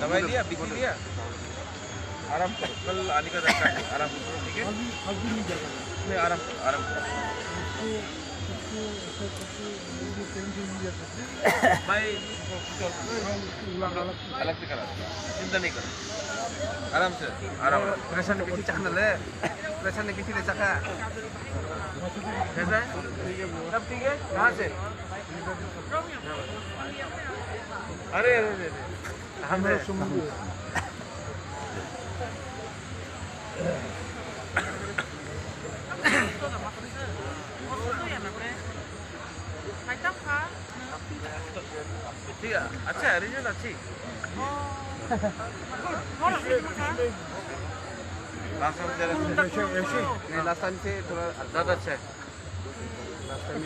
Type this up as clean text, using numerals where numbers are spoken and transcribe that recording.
दवाई लिया, बीपी लिया, आराम करो, कल आने का दरकार है, आराम करो, ठीक है? नहीं, आराम करो, आराम करो। भाई अलग से करा, चिंता नहीं करो, आराम से, आराम। प्रेशर ने पीछे चखना ले, प्रेशर ने पीछे ले चखा, कैसा है? सब ठीक है? कहाँ से? अरे अरे अरे, हम ठीक है, अच्छा है, रिजल्ट अच्छी। लास्ट टाइम से थोड़ा ज़्यादा अच्छा है। Last time